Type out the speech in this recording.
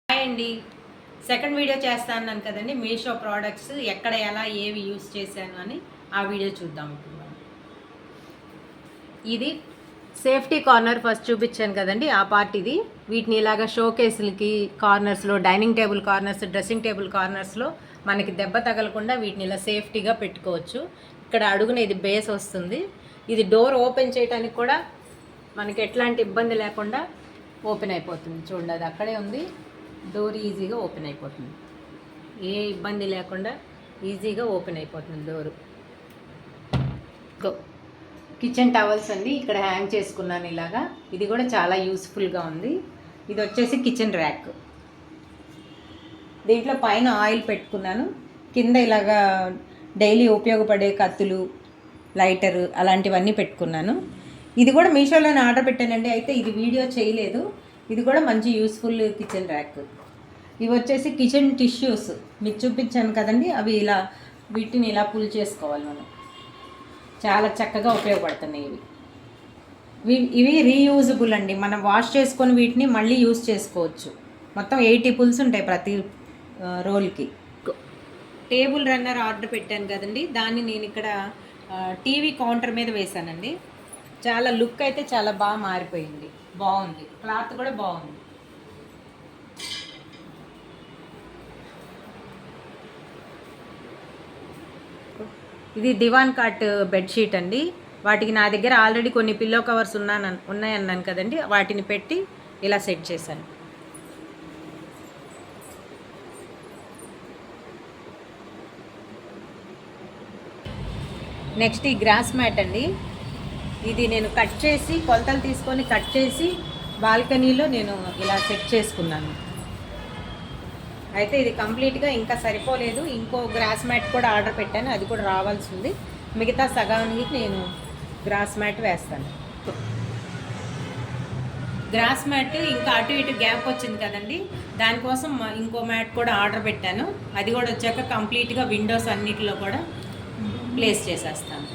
Hi అండి. Second video చేస్తాను కదండి, మీషో ప్రోడక్ట్స్ ఎక్కడ ఎలా ఏవి యూస్ చేశాను అని ఆ వీడియో చూద్దాం ఇప్పుడు. ఇది సేఫ్టీ కార్నర్ ఫస్ట్ చూపించాను కదండి, ఆ పార్ట్ ఇది. వీటిని ఇలాగ షో కేసులకి కార్నర్స్లో, dining table corners, dressing table కార్నర్స్లో మనకి దెబ్బ తగలకుండా వీటిని ఇలా సేఫ్టీగా పెట్టుకోవచ్చు. ఇక్కడ అడుగున ఇది బేస్ వస్తుంది. ఇది డోర్ ఓపెన్ చేయడానికి కూడా మనకి ఎట్లాంటి ఇబ్బంది లేకుండా ఓపెన్ అయిపోతుంది. చూడండి, అది అక్కడే ఉంది. డోర్ ఈజీగా ఓపెన్ అయిపోతుంది, ఏ ఇబ్బంది లేకుండా ఈజీగా ఓపెన్ అయిపోతుంది డోరు. కిచెన్ టవల్స్ అండి, ఇక్కడ హ్యాంగ్ చేసుకున్నాను ఇలాగా. ఇది కూడా చాలా యూస్ఫుల్గా ఉంది. ఇది వచ్చేసి కిచెన్ ర్యాక్. దీంట్లో పైన ఆయిల్ పెట్టుకున్నాను, కింద ఇలాగా డైలీ ఉపయోగపడే కత్తులు, లైటరు అలాంటివన్నీ పెట్టుకున్నాను. ఇది కూడా మీషోలోనే ఆర్డర్ పెట్టానండి, అయితే ఇది వీడియో చేయలేదు. ఇది కూడా మంచి యూస్ఫుల్ కిచెన్ ర్యాక్. ఇవి వచ్చేసి కిచెన్ టిష్యూస్ మీకు చూపించాను కదండి, అవి ఇలా వీటిని ఇలా పుల్ చేసుకోవాలి మనం. చాలా చక్కగా ఉపయోగపడుతున్నాయి ఇవి రీయూజబుల్ అండి. మనం వాష్ చేసుకొని వీటిని మళ్ళీ యూజ్ చేసుకోవచ్చు. మొత్తం 80 పుల్స్ ఉంటాయి ప్రతి రోల్కి. టేబుల్ రన్నర్ ఆర్డర్ పెట్టాను కదండి, దాన్ని నేను ఇక్కడ టీవీ కౌంటర్ మీద వేశానండి. చాలా లుక్ అయితే చాలా బాగా మారిపోయింది, బాగుంది. క్లాత్ కూడా బాగుంది. ఇది దివాన్ కాట్ బెడ్షీట్ అండి. వాటికి నా దగ్గర ఆల్రెడీ కొన్ని పిల్లో కవర్స్ ఉన్నాయన్నాను కదండి, వాటిని పెట్టి ఇలా సెట్ చేశాను. నెక్స్ట్ ఈ గ్రాస్ మ్యాట్ అండి. ఇది నేను కట్ చేసి, కొలతలు తీసుకొని కట్ చేసి బాల్కనీలో నేను ఇలా సెట్ చేసుకున్నాను. అయితే ఇది కంప్లీట్గా ఇంకా సరిపోలేదు, ఇంకో గ్రాస్ మ్యాట్ కూడా ఆర్డర్ పెట్టాను, అది కూడా రావాల్సి ఉంది. మిగతా సగానికి నేను గ్రాస్ మ్యాట్ వేస్తాను. గ్రాస్ మ్యాట్ ఇంకా అటు ఇటు గ్యాప్ వచ్చింది కదండి, దానికోసం ఇంకో మ్యాట్ కూడా ఆర్డర్ పెట్టాను. అది కూడా వచ్చాక కంప్లీట్గా విండోస్ అన్నిటిలో కూడా ప్లేస్ చేసేస్తాను.